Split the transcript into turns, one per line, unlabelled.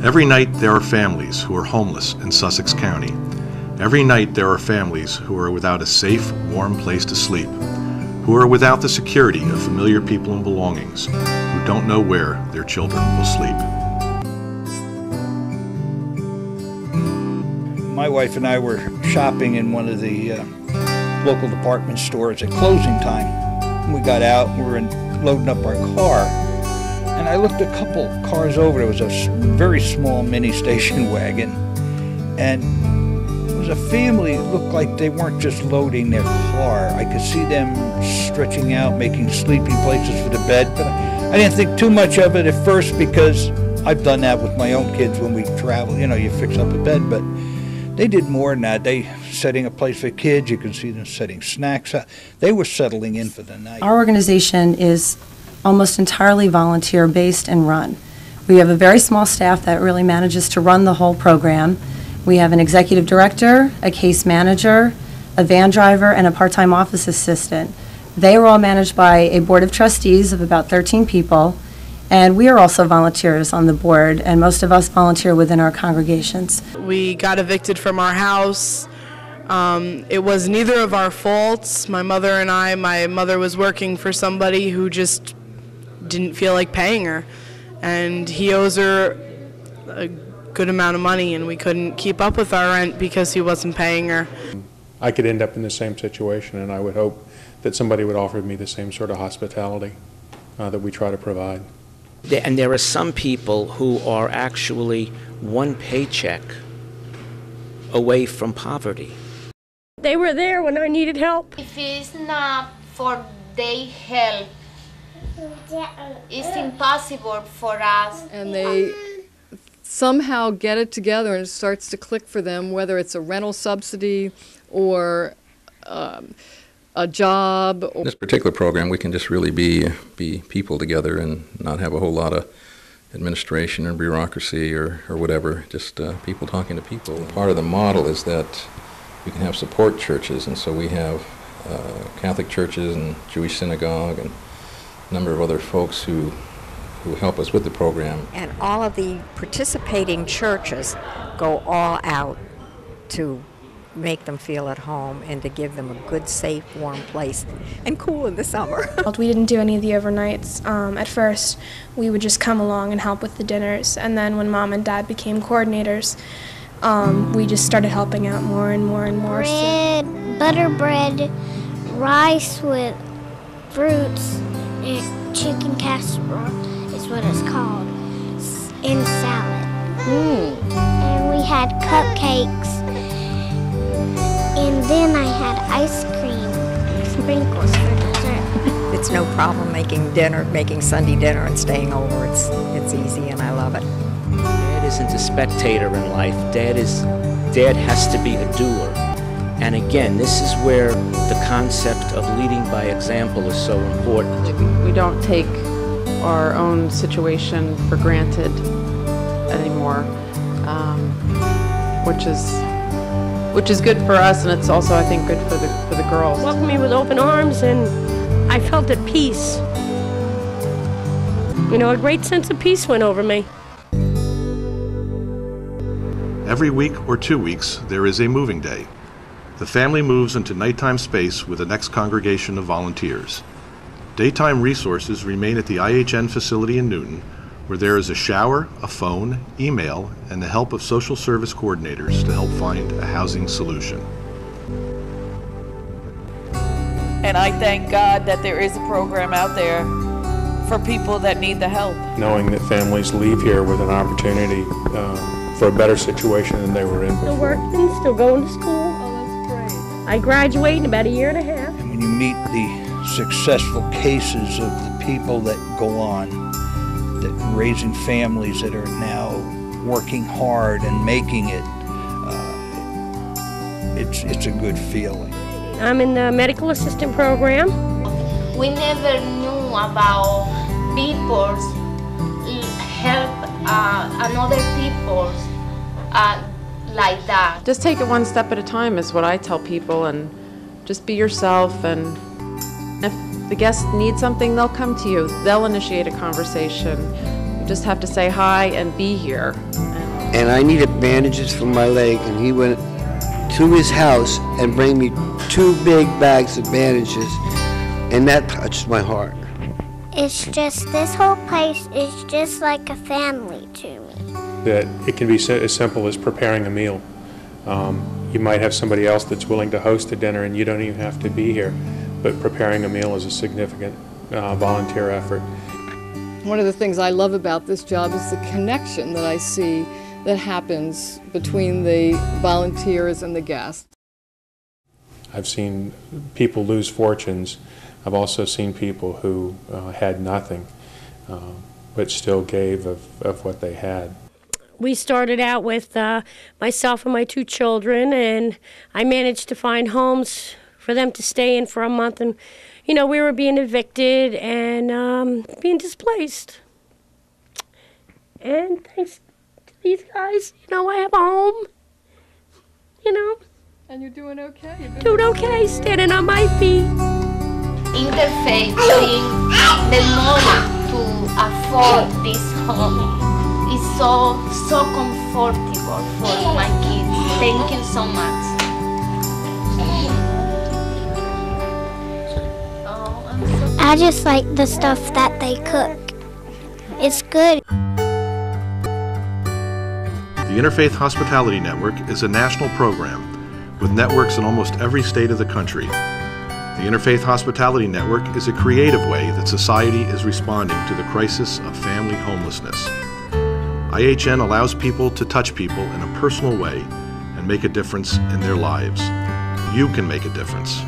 Every night there are families who are homeless in Sussex County. Every night there are families who are without a safe, warm place to sleep, who are without the security of familiar people and belongings, who don't know where their children will sleep.
My wife and I were shopping in one of the local department stores at closing time. We got out and we were loading up our car, and I looked a couple cars over. There was a very small mini station wagon, and it was a family. It looked like they weren't just loading their car. I could see them stretching out, making sleeping places for the bed, but I didn't think too much of it at first because I've done that with my own kids when we travel. You know, you fix up a bed, but they did more than that. They setting a place for kids. You can see them setting snacks out. They were settling in for the night.
Our organization is almost entirely volunteer-based and run. We have a very small staff that really manages to run the whole program. We have an executive director, a case manager, a van driver, and a part-time office assistant. They are all managed by a board of trustees of about 13 people. And we are also volunteers on the board, and most of us volunteer within our congregations.
We got evicted from our house. It was neither of our faults. My mother was working for somebody who just didn't feel like paying her. And he owes her a good amount of money, and we couldn't keep up with our rent because he wasn't paying her.
I could end up in the same situation, and I would hope that somebody would offer me the same sort of hospitality that we try to provide.
And there are some people who are actually one paycheck away from poverty.
They were there when I needed help.
If it's not for their help, it's impossible for us.
And they somehow get it together and it starts to click for them, whether it's a rental subsidy or a job.
In this particular program, we can just really be people together and not have a whole lot of administration and bureaucracy or whatever, just people talking to people. Part of the model is that we can have support churches, and so we have Catholic churches and Jewish synagogue and a number of other folks who help us with the program.
And all of the participating churches go all out to make them feel at home and to give them a good, safe, warm place and cool in the summer.
We didn't do any of the overnights. At first, we would just come along and help with the dinners, and then when Mom and Dad became coordinators, we just started helping out more and more and more.
Bread, butter bread, rice with fruits, and chicken casserole is what it's called, and salad. And we had cupcakes. And then I had ice cream, sprinkles for dessert.
It's no problem making Sunday dinner and staying over. It's easy and I love it.
Dad isn't a spectator in life. Dad has to be a doer. And again, this is where the concept of leading by example is so important.
We don't take our own situation for granted anymore, which is good for us, and it's also, I think, good for the girls.
Welcomed me with open arms, and I felt at peace. You know, a great sense of peace went over me.
Every week or 2 weeks, there is a moving day. The family moves into nighttime space with the next congregation of volunteers. Daytime resources remain at the IHN facility in Newton, where there is a shower, a phone, email, and the help of social service coordinators to help find a housing solution.
And I thank God that there is a program out there for people that need the help.
Knowing that families leave here with an opportunity for a better situation than they were in before.
Still working, still going to school. Oh, that's great. I graduate in about a year and a half.
And when you meet the successful cases of the people that go on, that raising families that are now working hard and making it, it's a good feeling.
I'm in the medical assistant program.
We never knew about people's help another people's like that.
Just take it one step at a time is what I tell people, and just be yourself, and if the guests need something, they'll come to you. They'll initiate a conversation. You just have to say hi and be here.
and I needed bandages for my leg, and he went to his house and bring me 2 big bags of bandages, and that touched my heart.
It's just, this whole place is just like a family to me.
That it can be as simple as preparing a meal. You might have somebody else that's willing to host a dinner and you don't even have to be here, but preparing a meal is a significant volunteer effort.
One of the things I love about this job is the connection that I see that happens between the volunteers and the guests.
I've seen people lose fortunes. I've also seen people who had nothing, but still gave of what they had.
We started out with myself and my 2 children, and I managed to find homes for them to stay in for a month. And, you know, we were being evicted and being displaced. And thanks to these guys, you know, I have a home, you know.
And you're doing okay.
Doing okay, standing on my feet.
Interfaith being the money to afford this home is so comfortable for my kids. Thank you so much.
I just like the stuff that they cook. It's good.
The Interfaith Hospitality Network is a national program with networks in almost every state of the country. The Interfaith Hospitality Network is a creative way that society is responding to the crisis of family homelessness. IHN allows people to touch people in a personal way and make a difference in their lives. You can make a difference.